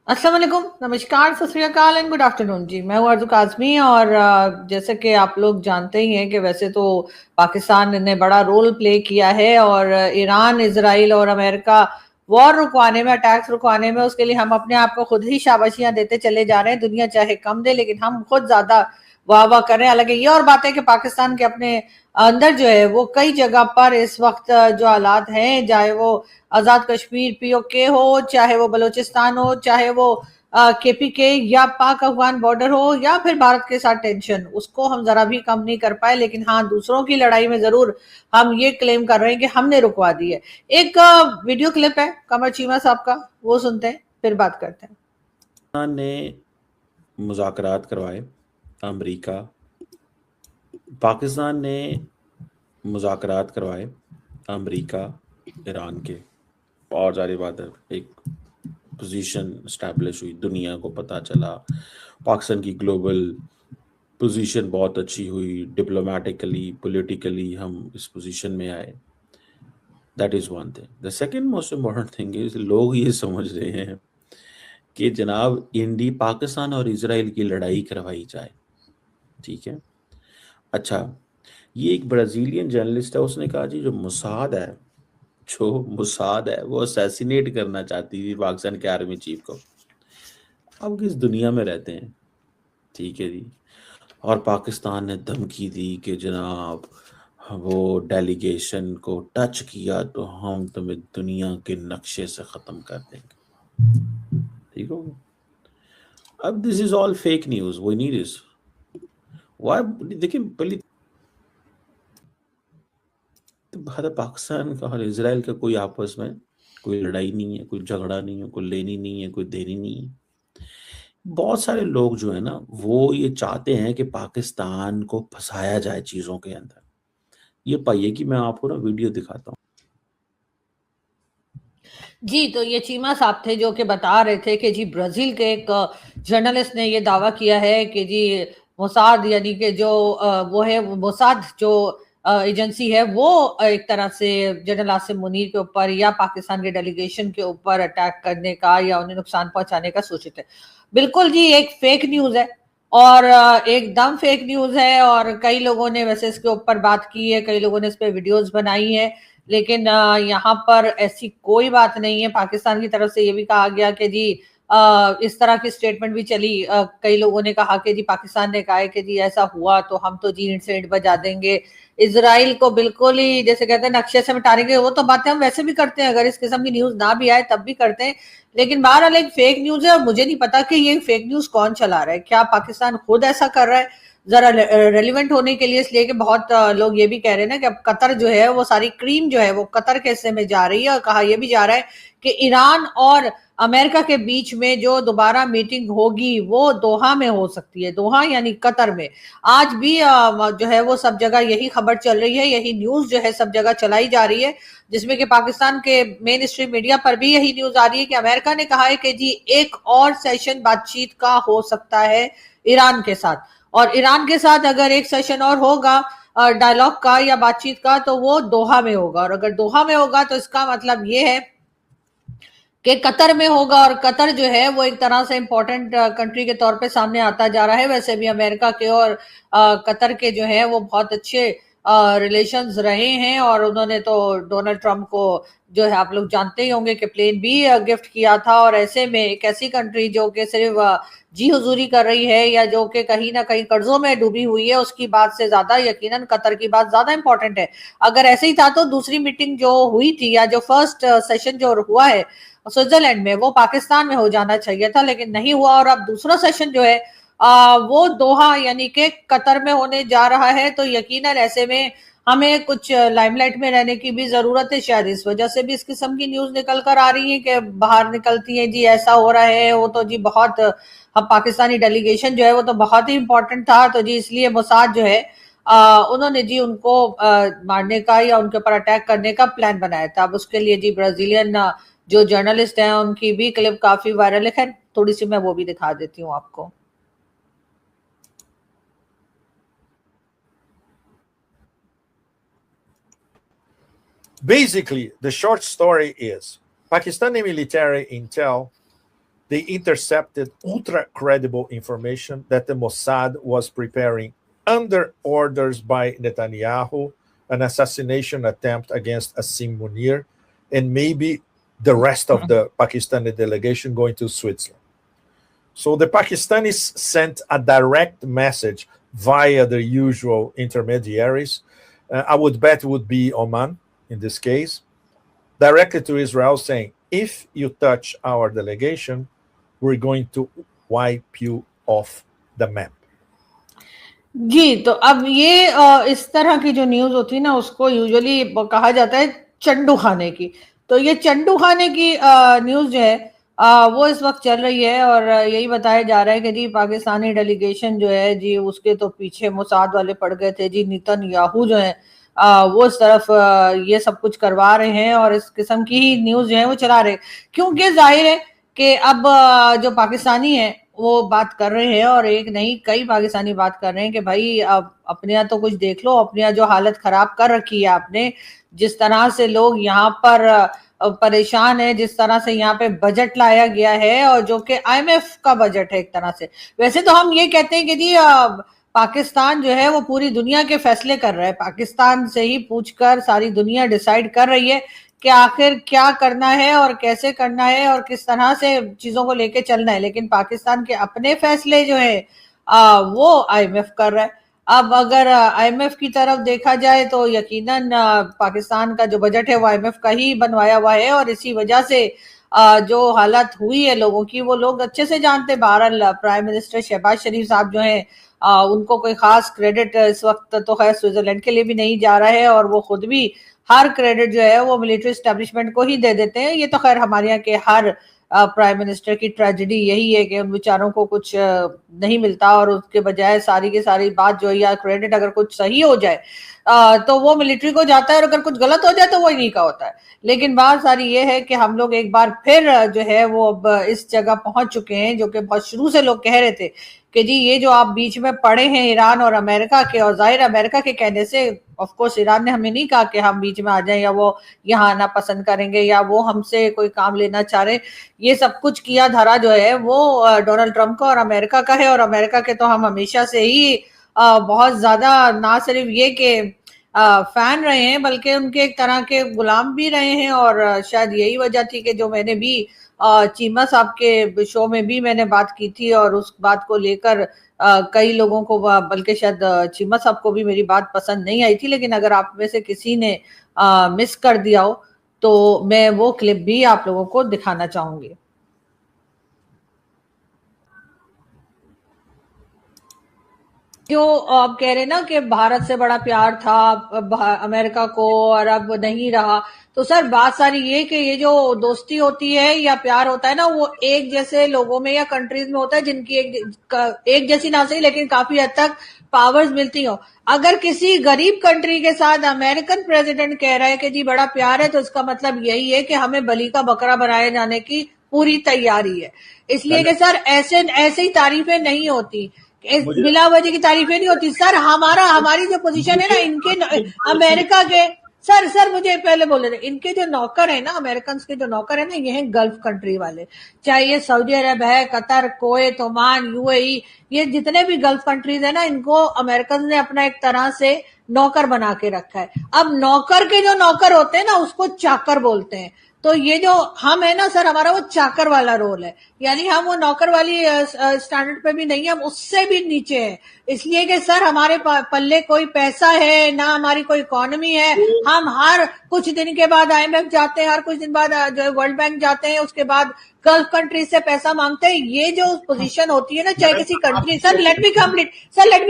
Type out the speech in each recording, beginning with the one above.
अस्सलाम वालेकुम, नमस्कार, सत श्री अकाल एंड गुड आफ्टरनून जी। मैं हूँ आरज़ू काज़मी और जैसे कि आप लोग जानते ही हैं कि वैसे तो पाकिस्तान ने बड़ा रोल प्ले किया है और ईरान, इजराइल और अमेरिका वॉर रुकवाने में, अटैक्स रुकवाने में, उसके लिए हम अपने आप को खुद ही शाबाशियां देते चले जा रहे हैं। दुनिया चाहे कम दे लेकिन हम खुद ज्यादा वाह वाह कर रहे हैं। हालांकि ये और बात है कि पाकिस्तान के अपने अंदर जो है वो कई जगह पर इस वक्त जो हालात हैं, चाहे वो आजाद कश्मीर पीओके हो, चाहे वो बलूचिस्तान हो, चाहे वो केपीके या पाक अफगान बॉर्डर हो, या फिर भारत के साथ टेंशन, उसको हम जरा भी कम नहीं कर पाए। लेकिन हाँ, दूसरों की लड़ाई में जरूर हम ये क्लेम कर रहे हैं कि हमने रुकवा दी है। एक वीडियो क्लिप है कमर चीमा साहब का, वो सुनते हैं फिर बात करते हैं। पाकिस्तान ने मुज़ाकरात करवाए अमेरिका पाकिस्तान ने मुज़ाकरात करवाए अमेरिका ईरान के, और जारी बात है एक पोजीशन इस्टेब्लिश हुई, दुनिया को पता चला पाकिस्तान की ग्लोबल पोजीशन बहुत अच्छी हुई, डिप्लोमेटिकली पॉलिटिकली हम इस पोजीशन में आए। That is one thing. The second most important thing is लोग ये समझ रहे हैं कि जनाब इंडी पाकिस्तान और इजराइल की लड़ाई करवाई जाए, ठीक है। अच्छा, ये एक ब्राज़ीलियन जर्नलिस्ट है, उसने कहा जी जो मुसाद है वो असैसिनेट करना चाहती थी पाकिस्तान के आर्मी चीफ को। अब किस दुनिया में रहते हैं, ठीक है जी। और पाकिस्तान ने धमकी दी कि जनाब वो डेलीगेशन को टच किया तो हम तुम्हें दुनिया के नक्शे से ख़त्म कर देंगे, ठीक हो। अब this is all fake news, we need is why. देखिए, पहले तो भारत पाकिस्तान का और इसराइल का कोई आपस में कोई लड़ाई नहीं है, कोई झगड़ा नहीं है, कोई लेनी नहीं है, कोई देनी नहीं है। बहुत सारे लोग जो है ना वो ये चाहते हैं कि पाकिस्तान को फंसाया जाए चीजों के अंदर। ये पाइए कि मैं आपको ना वीडियो दिखाता हूँ। जी, तो ये चीमा साहब थे जो कि बता रहे थे कि जी ब्राजील के एक जर्नलिस्ट ने ये दावा किया है कि जी मोसाद, यानी कि जो वो है मोसाद जो एजेंसी है, वो एक तरह से जनरल आसिम मुनीर के ऊपर या पाकिस्तान के डेलीगेशन के ऊपर अटैक करने का या उन्हें नुकसान पहुंचाने का सोचे थे। बिल्कुल जी, एक फेक न्यूज है और एकदम फेक न्यूज है। और कई लोगों ने वैसे इसके ऊपर बात की है, कई लोगों ने इस पे वीडियोस बनाई है, लेकिन यहाँ पर ऐसी कोई बात नहीं है। पाकिस्तान की तरफ से ये भी कहा गया कि जी इस तरह की स्टेटमेंट भी चली, कई लोगों ने कहा कि जी पाकिस्तान ने कहा है कि जी ऐसा हुआ तो हम तो जी इंसिडेंट बजा देंगे, इसराइल को बिल्कुल ही जैसे कहते हैं नक्शे से मिटा देंगे। वो तो बातें हम वैसे भी करते हैं, अगर इस किस्म की न्यूज ना भी आए तब भी करते हैं। लेकिन बहरहाल एक फेक न्यूज है और मुझे नहीं पता कि ये फेक न्यूज कौन चला रहा है। क्या पाकिस्तान खुद ऐसा कर रहा है जरा रेलिवेंट होने के लिए? इसलिए कि बहुत लोग ये भी कह रहे हैं ना कि अब कतर जो है वो सारी क्रीम जो है वो कतर के हिस्से में जा रही है। और कहा यह भी जा रहा है कि ईरान और अमेरिका के बीच में जो दोबारा मीटिंग होगी वो दोहा में हो सकती है। दोहा यानी कतर में। आज भी जो है वो सब जगह यही खबर चल रही है, यही न्यूज जो है सब जगह चलाई जा रही है, जिसमें कि पाकिस्तान के मेन स्ट्रीम मीडिया पर भी यही न्यूज आ रही है कि अमेरिका ने कहा है कि जी एक और सेशन बातचीत का हो सकता है ईरान के साथ। और ईरान के साथ अगर एक सेशन और होगा डायलॉग का या बातचीत का, तो वो दोहा में होगा। और अगर दोहा में होगा तो इसका मतलब ये है कि कतर में होगा। और कतर जो है वो एक तरह से इंपॉर्टेंट कंट्री के तौर पे सामने आता जा रहा है। वैसे भी अमेरिका के और कतर के जो है वो बहुत अच्छे रिलेशंस रहे हैं, और उन्होंने तो डोनाल्ड ट्रंप को जो है आप लोग जानते ही होंगे कि प्लेन भी गिफ्ट किया था। और ऐसे में एक ऐसी कंट्री जो कि सिर्फ जी हुजूरी कर रही है या जो कि कहीं ना कहीं कर्जों में डूबी हुई है, उसकी बात से ज्यादा यकीनन कतर की बात ज्यादा इंपॉर्टेंट है। अगर ऐसे ही था तो दूसरी मीटिंग जो हुई थी या जो फर्स्ट सेशन जो हुआ है स्विट्जरलैंड में, वो पाकिस्तान में हो जाना चाहिए था, लेकिन नहीं हुआ। और अब दूसरा सेशन जो है वो दोहा यानी कि कतर में होने जा रहा है। तो यकीनन ऐसे में हमें कुछ लाइमलाइट में रहने की भी जरूरत है। शायद इस वजह से भी इस किस्म की न्यूज निकल कर आ रही है कि बाहर निकलती है जी ऐसा हो रहा है, वो तो जी बहुत हम पाकिस्तानी डेलीगेशन जो है वो तो बहुत ही इंपॉर्टेंट था, तो जी इसलिए मोसाद जो है उन्होंने जी उनको मारने का या उनके ऊपर अटैक करने का प्लान बनाया था। अब उसके लिए जी ब्राजीलियन जो जर्नलिस्ट हैं उनकी भी क्लिप काफी वायरल है। थोड़ी सी मैं वो भी दिखा देती हूँ आपको। Basically, the short story is Pakistani military intel they intercepted ultra-credible information that the Mossad was preparing under orders by Netanyahu an assassination attempt against Asim Munir and maybe the rest of the Pakistani delegation going to Switzerland. So the Pakistanis sent a direct message via the usual intermediaries. I would bet it would be Oman in this case, directly to Israel saying, if you touch our delegation, we're going to wipe you off the map. जी, तो अब ये इस तरह की जो news होती है ना, उसको यूजुअली कहा जाता है चंडू खाने की। तो ये चंडू खाने की न्यूज जो है वो इस वक्त चल रही है और यही बताया जा रहा है कि जी पाकिस्तानी डेलीगेशन जो है जी उसके तो पीछे मोसाद वाले पड़ गए थे जी, नेतन्याहू जो है वो इस तरफ ये सब कुछ करवा रहे हैं और इस किस्म की ही न्यूज जो है वो चला रहे, क्योंकि जाहिर है कि अब जो पाकिस्तानी है वो बात कर रहे हैं और एक नहीं कई पाकिस्तानी बात कर रहे हैं कि भाई अब अपने यहाँ तो कुछ देख लो, अपने यहाँ जो हालत खराब कर रखी है आपने, जिस तरह से लोग यहाँ पर परेशान है, जिस तरह से यहाँ पे बजट लाया गया है और जो कि IMF का बजट है एक तरह से। वैसे तो हम ये कहते हैं कि जी पाकिस्तान जो है वो पूरी दुनिया के फैसले कर रहा है, पाकिस्तान से ही पूछकर सारी दुनिया डिसाइड कर रही है कि आखिर क्या करना है और कैसे करना है और किस तरह से चीजों को लेके चलना है, लेकिन पाकिस्तान के अपने फैसले जो है वो IMF कर रहा है। अब अगर IMF की तरफ देखा जाए तो यकीनन पाकिस्तान का जो बजट है वो IMF का ही बनवाया हुआ है और इसी वजह से जो हालत हुई है लोगों की वो लोग अच्छे से जानते। बहरहाल प्राइम मिनिस्टर शहबाज शरीफ साहब जो हैं उनको कोई खास क्रेडिट इस वक्त तो खैर स्विट्जरलैंड के लिए भी नहीं जा रहा है और वो खुद भी हर क्रेडिट जो है वो मिलिट्री एस्टेब्लिशमेंट को ही दे देते हैं। ये तो खैर हमारे यहाँ के हर प्राइम मिनिस्टर की ट्रेजेडी यही है कि उन बेचारों को कुछ नहीं मिलता और उसके बजाय सारी की सारी बात जो है या क्रेडिट अगर कुछ सही हो जाए तो वो मिलिट्री को जाता है और अगर कुछ गलत हो जाए तो वो इन्हीं का होता है। लेकिन बात सारी ये है कि हम लोग एक बार फिर जो है वो अब इस जगह पहुंच चुके हैं जो कि बहुत शुरू से लोग कह रहे थे कि जी ये जो आप बीच में पड़े हैं ईरान और अमेरिका के, और जाहिर अमेरिका के कहने से ऑफ कोर्स ईरान ने हमें नहीं कहा कि हम बीच में आ जाएं या वो यहाँ आना पसंद करेंगे या वो हमसे कोई काम लेना चाह रहे। ये सब कुछ किया धरा जो है वो डोनाल्ड ट्रंप का और अमेरिका का है और अमेरिका के तो हम हमेशा से ही बहुत ज्यादा ना सिर्फ ये कि फैन रहे हैं बल्कि उनके एक तरह के गुलाम भी रहे हैं। और शायद यही वजह थी कि जो मैंने भी चीमा साहब के शो में भी मैंने बात की थी और उस बात को लेकर कई लोगों को बल्कि शायद चीमा साहब को भी मेरी बात पसंद नहीं आई थी, लेकिन अगर आप में से किसी ने मिस कर दिया हो तो मैं वो क्लिप भी आप लोगों को दिखाना चाहूंगी। जो आप कह रहे ना कि भारत से बड़ा प्यार था अमेरिका को और अब नहीं रहा, तो सर बात सारी ये कि ये जो दोस्ती होती है या प्यार होता है ना वो एक जैसे लोगों में या कंट्रीज में होता है जिनकी एक जैसी ना सही लेकिन काफी हद तक पावर्स मिलती हो। अगर किसी गरीब कंट्री के साथ अमेरिकन प्रेसिडेंट कह रहा है कि जी बड़ा प्यार है तो इसका मतलब यही है कि हमें बलि का बकरा बनाए जाने की पूरी तैयारी है। इसलिए कि सर ऐसे ही तारीफें नहीं होती, बिला वजह की तारीफें नहीं होती सर। हमारी जो पोजीशन है ना इनके अमेरिका के सर मुझे पहले बोले थे, इनके जो नौकर है ना अमेरिकन के जो नौकर है ना ये हैं गल्फ कंट्री वाले, चाहे ये सऊदी अरब है, कतर, कुवैत, ओमान, UAE, ये जितने भी गल्फ कंट्रीज है ना इनको अमेरिकन ने अपना एक तरह से नौकर बना के रखा है। अब नौकर के जो नौकर होते हैं ना उसको चाकर बोलते हैं, तो ये जो हम है ना सर हमारा वो चाकर वाला रोल है, यानी हम वो नौकर वाली स्टैंडर्ड पे भी नहीं है, हम उससे भी नीचे है। इसलिए कि सर हमारे पल्ले कोई पैसा है ना हमारी कोई इकोनॉमी है, हम हर कुछ दिन के बाद IMF जाते हैं, हर कुछ दिन बाद जो वर्ल्ड बैंक जाते हैं, उसके बाद गल्फ कंट्री से पैसा मांगते हैं। ये जो पोजीशन होती है ना चाहे किसी country, sir let me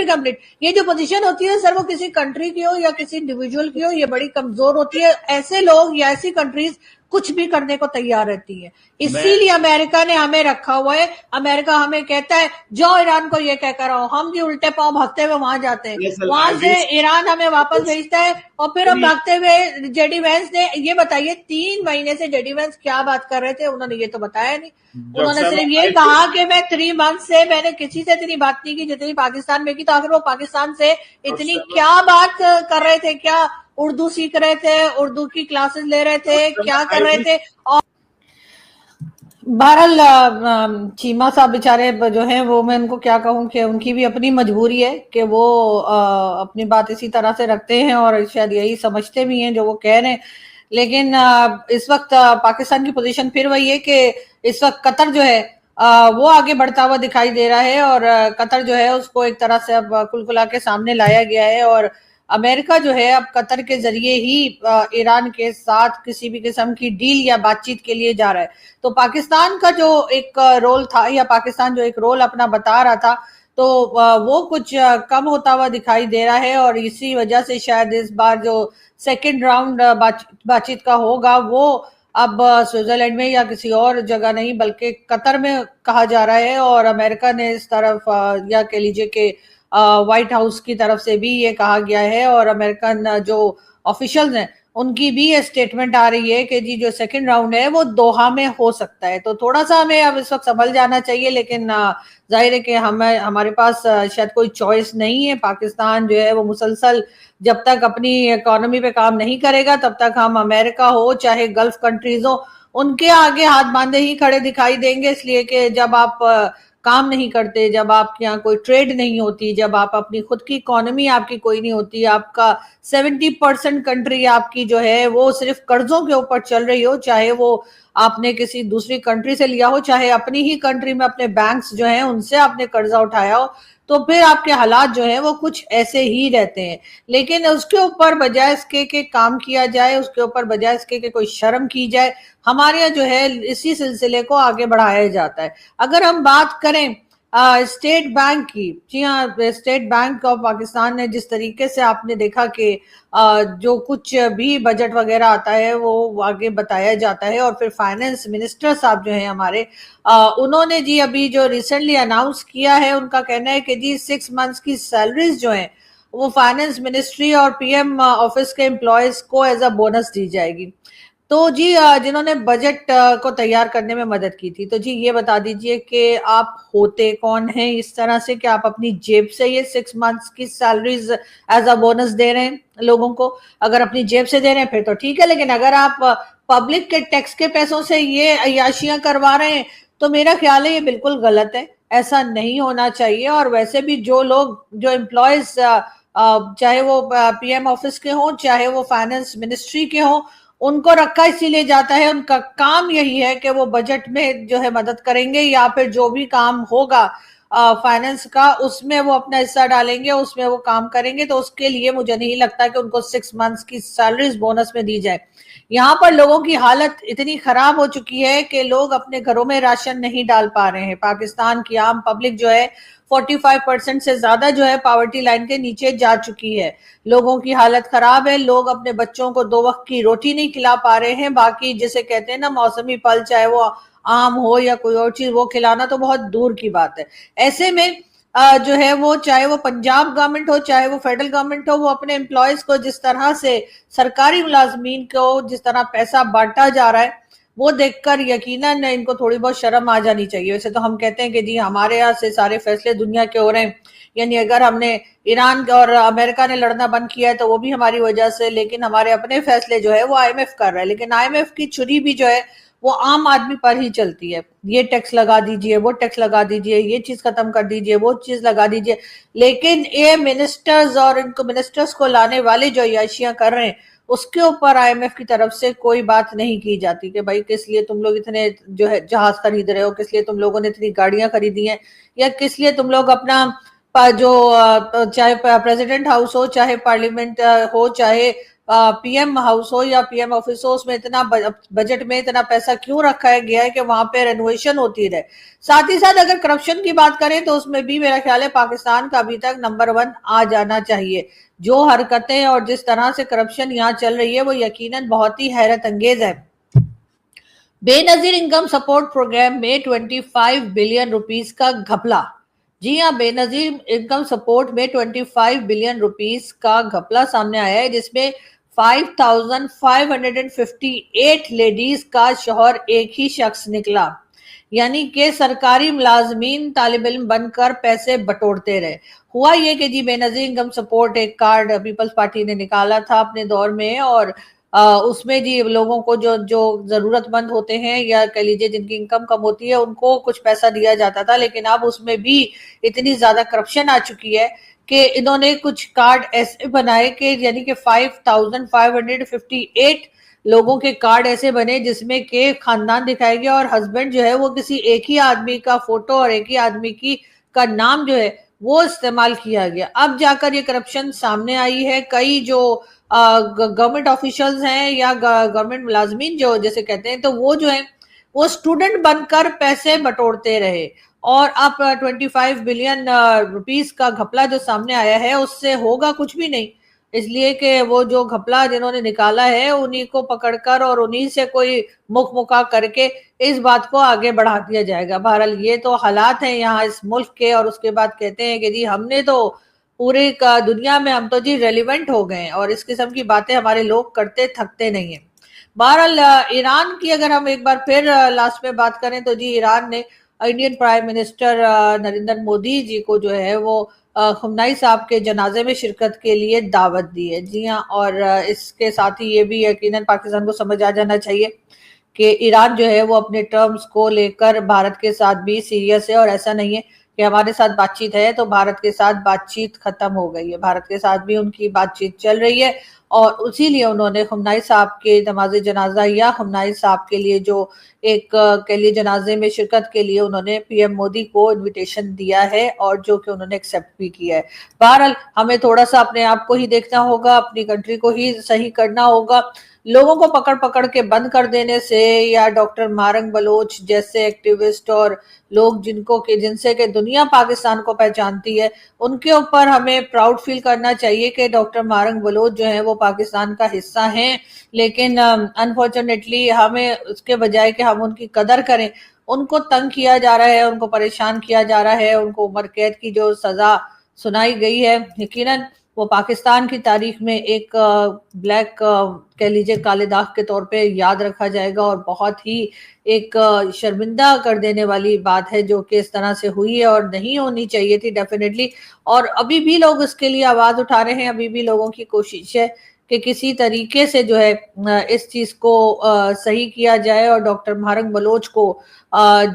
complete, ये जो पोजीशन होती है सर वो किसी कंट्री की हो या किसी इंडिविजुअल की हो ये बड़ी कमजोर होती है। ऐसे लोग या ऐसी कंट्रीज कुछ भी करने को तैयार रहती है, इसीलिए अमेरिका ने हमें रखा हुआ है। अमेरिका हमें कहता है जो ईरान को ये कहकर आओ, हम भी उल्टे पांव भागते हुए वहां जाते हैं, वहां से ईरान हमें वापस भेजता है और फिर हम भागते हुए जेडी वेंस ने, ये बताइए 3 महीने से जेडी वेंस क्या बात कर रहे थे, उन्होंने ये तो बताया नहीं। उन्होंने सिर्फ ये कहा कि मैं 3 मंथ से मैंने किसी से इतनी बात नहीं की जितनी पाकिस्तान में की। तो आखिर वो पाकिस्तान से इतनी क्या बात कर रहे थे, क्या उर्दू सीख रहे थे, उर्दू की क्लासेस ले रहे थे, क्या कर रहे थे? और बहरहाल चीमा साहब बेचारे जो हैं वो मैं उनको क्या कहूँ कि उनकी भी अपनी मजबूरी है कि वो अपनी बात इसी तरह से रखते हैं और शायद यही समझते भी हैं जो वो कह रहे हैं। लेकिन इस वक्त पाकिस्तान की पोजीशन फिर वही है कि इस वक्त कतर जो है वो आगे बढ़ता हुआ दिखाई दे रहा है और कतर जो है उसको एक तरह से अब कुलकुला के सामने लाया गया है और अमेरिका जो है अब कतर के जरिए ही ईरान के साथ किसी भी किस्म की डील या बातचीत के लिए जा रहा है। तो पाकिस्तान का जो एक रोल था या पाकिस्तान जो एक रोल अपना बता रहा था तो वो कुछ कम होता हुआ दिखाई दे रहा है और इसी वजह से शायद इस बार जो सेकेंड राउंड बातचीत का होगा वो अब स्विट्जरलैंड में या किसी और जगह नहीं बल्कि कतर में कहा जा रहा है और अमेरिका ने इस तरफ या कह लीजिए कि व्हाइट हाउस की तरफ से भी ये कहा गया है और अमेरिकन जो ऑफिशियल्स हैं उनकी भी ये स्टेटमेंट आ रही है कि जी जो सेकंड राउंड है वो दोहा में हो सकता है। तो थोड़ा सा हमें अब इस वक्त संभल जाना चाहिए लेकिन जाहिर है कि हमारे पास शायद कोई चॉइस नहीं है। पाकिस्तान जो है वो मुसलसल जब तक अपनी इकोनॉमी पे काम नहीं करेगा तब तक हम अमेरिका हो चाहे गल्फ कंट्रीज हो उनके आगे हाथ बांधे ही खड़े दिखाई देंगे, इसलिए कि जब आप काम नहीं करते, जब आपके यहाँ कोई ट्रेड नहीं होती, जब आप अपनी खुद की इकोनॉमी आपकी कोई नहीं होती, आपका 70% कंट्री आपकी जो है वो सिर्फ कर्जों के ऊपर चल रही हो, चाहे वो आपने किसी दूसरी कंट्री से लिया हो चाहे अपनी ही कंट्री में अपने बैंक्स जो हैं उनसे आपने कर्जा उठाया हो, तो फिर आपके हालात जो है वो कुछ ऐसे ही रहते हैं। लेकिन उसके ऊपर बजाय इसके के काम किया जाए, उसके ऊपर बजाय इसके के कोई शर्म की जाए, हमारे यहाँ जो है इसी सिलसिले को आगे बढ़ाया जाता है। अगर हम बात करें स्टेट बैंक की, जी हाँ, स्टेट बैंक ऑफ पाकिस्तान ने जिस तरीके से आपने देखा कि जो कुछ भी बजट वगैरह आता है वो आगे बताया जाता है और फिर फाइनेंस मिनिस्टर साहब जो हैं हमारे उन्होंने जी अभी जो रिसेंटली अनाउंस किया है उनका कहना है कि जी 6 मंथ्स की सैलरीज जो हैं वो फाइनेंस मिनिस्ट्री और पीएम ऑफिस के एम्प्लॉयज को एज अ बोनस दी जाएगी। तो जी जिन्होंने बजट को तैयार करने में मदद की थी, तो जी ये बता दीजिए कि आप होते कौन हैं इस तरह से कि आप अपनी जेब से ये 6 मंथ्स की सैलरीज एज अ बोनस दे रहे हैं लोगों को। अगर अपनी जेब से दे रहे हैं फिर तो ठीक है, लेकिन अगर आप पब्लिक के टैक्स के पैसों से ये अय्याशियां करवा रहे हैं तो मेरा ख्याल है ये बिल्कुल गलत है, ऐसा नहीं होना चाहिए। और वैसे भी जो लोग जो एम्प्लॉयज चाहे वो पीएम ऑफिस के हों चाहे वो फाइनेंस मिनिस्ट्री के हों, उनको रखा इसीलिए जाता है, उनका काम यही है कि वो बजट में जो है मदद करेंगे या फिर जो भी काम होगा फाइनेंस का उसमें वो अपना हिस्सा डालेंगे, उसमें वो काम करेंगे। तो उसके लिए मुझे नहीं लगता कि उनको 6 मंथ्स की सैलरीज बोनस में दी जाए। यहाँ पर लोगों की हालत इतनी खराब हो चुकी है कि लोग अपने घरों में राशन नहीं डाल पा रहे हैं। पाकिस्तान की आम पब्लिक जो है 45% से ज्यादा जो है पॉवर्टी लाइन के नीचे जा चुकी है। लोगों की हालत खराब है, लोग अपने बच्चों को 2 वक्त की रोटी नहीं खिला पा रहे हैं। बाकी जिसे कहते हैं ना मौसमी फल, चाहे वो आम हो या कोई और चीज, वो खिलाना तो बहुत दूर की बात है। ऐसे में जो है वो चाहे वो पंजाब गवर्नमेंट हो चाहे वो फेडरल गवर्नमेंट हो, वो अपने एम्प्लॉयज को जिस तरह से सरकारी मुलाजमीन को जिस तरह पैसा बांटा जा रहा है वो देखकर यकीनन इनको थोड़ी बहुत शर्म आ जानी चाहिए। वैसे तो हम कहते हैं कि जी हमारे यहाँ से सारे फैसले दुनिया के हो रहे हैं, यानी अगर हमने ईरान और अमेरिका ने लड़ना बंद किया है तो वो भी हमारी वजह से, लेकिन हमारे अपने फैसले जो है वो आईएमएफ कर रहा है। लेकिन आईएमएफ की छुरी भी जो है वो आम आदमी पर ही चलती है। ये टैक्स लगा दीजिए, वो टैक्स लगा दीजिए, ये चीज खत्म कर दीजिए, वो चीज लगा दीजिए, लेकिन ये मिनिस्टर्स और इनको मिनिस्टर्स को लाने वाले जो अय्याशियां कर रहे हैं उसके ऊपर आईएमएफ की तरफ से कोई बात नहीं की जाती कि भाई किस लिए तुम लोग इतने जो है जहाज खरीद रहे हो, किस लिए तुम लोगों ने इतनी गाड़ियां खरीदी हैं, या किस लिए तुम लोग अपना जो चाहे प्रेसिडेंट हाउस हो चाहे पार्लियामेंट हो चाहे पीएम हाउस हो या पीएम ऑफिस हो, उसमें इतना बजट में इतना पैसा क्यों रखा गया है कि वहां पे रेनोवेशन होती रहे। साथ ही साथ अगर करप्शन की बात करें तो उसमें भी मेरा ख्याल है पाकिस्तान का अभी तक नंबर 1 आ जाना चाहिए। जो हरकतें और जिस तरह से करप्शन यहाँ चल रही है वो यकीनन बहुत ही हैरत अंगेज है। बेनजीर इनकम सपोर्ट प्रोग्राम में 25 बिलियन रुपीस का घपला। जी हाँ, बेनजीर इनकम सपोर्ट में 25 बिलियन रुपीस का घपला सामने आया है, जिसमें 5,558 लेडीज का शौहर एक ही शख्स निकला, यानी कि सरकारी मुलाजमीन तालिब इल्म बनकर पैसे बटोरते रहे। हुआ ये कि जी बेनजीर इनकम सपोर्ट एक कार्ड पीपल्स पार्टी ने निकाला था अपने दौर में और اس میں جی لوگوں کو جو ضرورت مند ہوتے ہیں یا کہہ لیجیے جن کی انکم کم ہوتی ہے ان کو کچھ پیسہ دیا جاتا تھا، لیکن اب اس میں بھی اتنی زیادہ کرپشن آ چکی ہے کہ انہوں نے کچھ کارڈ ایسے بنائے کہ یعنی کہ 5558 لوگوں کے کارڈ ایسے بنے جس میں کہ خاندان دکھائے گیا اور ہسبینڈ جو ہے وہ کسی ایک ہی آدمی کا فوٹو اور ایک ہی آدمی کا نام جو ہے وہ استعمال کیا گیا۔ اب جا کر یہ کرپشن سامنے آئی ہے۔ کئی جو گورنمنٹ آفیشلز ہیں یا گورنمنٹ ملازمین جو جیسے کہتے ہیں تو وہ جو ہیں وہ اسٹوڈنٹ بن کر پیسے بٹورتے رہے، اور اب 25 بلین روپیز کا گھپلہ جو سامنے آیا ہے اس سے ہوگا کچھ بھی نہیں، اس لیے کہ وہ جو گھپلہ جنہوں نے نکالا ہے انہی کو پکڑ کر اور انہی سے کوئی مکھ مکا کر کے اس بات کو آگے بڑھا دیا جائے گا۔ بہرحال یہ تو حالات ہیں یہاں اس ملک کے، اور اس کے بعد کہتے ہیں کہ جی ہم نے تو پورے کا دنیا میں ہم تو جی ریلیونٹ ہو گئے ہیں، اور اس قسم کی باتیں ہمارے لوگ کرتے تھکتے نہیں ہیں۔ بہرحال ایران کی اگر ہم ایک بار پھر لاسٹ میں بات کریں تو جی ایران نے Indian prime minister Narendra Modi ji کو جو ہے وہ خمینی صاحب کے جنازے میں شرکت کے لیے دعوت دی ہے۔ جی ہاں، اور اس کے ساتھ ہی یہ بھی یقیناً پاکستان کو سمجھ آ جانا چاہیے کہ ایران جو ہے وہ اپنے ٹرمز کو لے کر بھارت کے ساتھ بھی سیریس ہے، اور ایسا نہیں ہے کہ ہمارے ساتھ بات چیت ہے تو بھارت کے ساتھ بات چیت ختم ہو گئی ہے۔ بھارت کے ساتھ بھی ان کی بات چیت چل رہی ہے، اور اسی لیے انہوں نے خمینی صاحب کے نماز جنازہ یا خمینی صاحب کے لیے جو ایک کے لیے جنازے میں شرکت کے لیے انہوں نے پی ایم مودی کو انویٹیشن دیا ہے، اور جو کہ انہوں نے ایکسیپٹ بھی کیا ہے۔ بہرحال ہمیں تھوڑا سا اپنے آپ کو ہی دیکھنا ہوگا، اپنی کنٹری کو ہی صحیح کرنا ہوگا۔ لوگوں کو پکڑ پکڑ کے بند کر دینے سے، یا ڈاکٹر مارنگ بلوچ جیسے ایکٹیوسٹ اور لوگ جن سے کہ دنیا پاکستان کو پہچانتی ہے، ان کے اوپر ہمیں پراؤڈ فیل کرنا چاہیے کہ ڈاکٹر مارنگ بلوچ جو ہیں وہ پاکستان کا حصہ ہیں، لیکن انفارچونیٹلی ہمیں اس کے بجائے کہ ہم ان کی قدر کریں، ان کو تنگ کیا جا رہا ہے، ان کو پریشان کیا جا رہا ہے، ان کو عمر قید کی جو سزا سنائی گئی ہے یقیناً وہ پاکستان کی تاریخ میں ایک بلیک کہہ لیجیے کالے داغ کے طور پہ یاد رکھا جائے گا، اور بہت ہی ایک شرمندہ کر دینے والی بات ہے جو کہ اس طرح سے ہوئی ہے اور نہیں ہونی چاہیے تھی ڈیفینیٹلی۔ اور ابھی بھی لوگ اس کے لیے آواز اٹھا رہے ہیں، ابھی بھی لوگوں کی کوشش ہے کہ کسی طریقے سے جو ہے اس چیز کو صحیح کیا جائے اور ڈاکٹر مارنگ بلوچ کو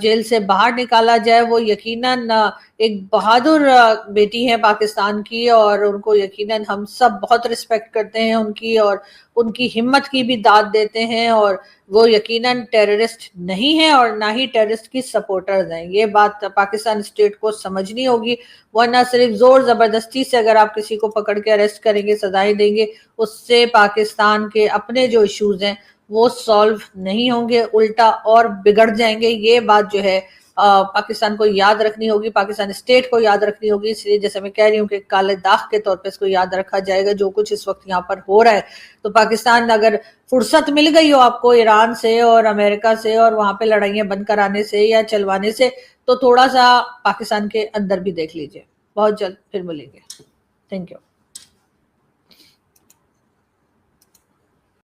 جیل سے باہر نکالا جائے۔ وہ یقیناً ایک بہادر بیٹی ہے پاکستان کی، اور ان کو یقیناً ہم سب بہت رسپیکٹ کرتے ہیں ان کی، اور ان کی ہمت کی بھی داد دیتے ہیں، اور وہ یقیناً ٹیررسٹ نہیں ہیں اور نہ ہی ٹیررسٹ کی سپورٹرز ہیں۔ یہ بات پاکستان اسٹیٹ کو سمجھنی ہوگی، ورنہ صرف زور زبردستی سے اگر آپ کسی کو پکڑ کے اریسٹ کریں گے، سزائیں دیں گے، اس سے پاکستان کے اپنے جو ایشوز ہیں وہ سالو نہیں ہوں گے، الٹا اور بگڑ جائیں گے۔ یہ بات جو ہے پاکستان کو یاد رکھنی ہوگی، پاکستان اسٹیٹ کو یاد رکھنی ہوگی۔ اس لیے جیسے میں کہہ رہی ہوں کہ کالے داغ کے طور پہ اس کو یاد رکھا جائے گا جو کچھ اس وقت یہاں پر ہو رہا ہے۔ تو پاکستان اگر فرصت مل گئی ہو آپ کو ایران سے اور امریکہ سے اور وہاں پہ لڑائیاں بند کرانے سے یا چلوانے سے، تو تھوڑا سا پاکستان کے اندر بھی دیکھ لیجئے۔ بہت جلد پھر ملیں گے۔ Thank you.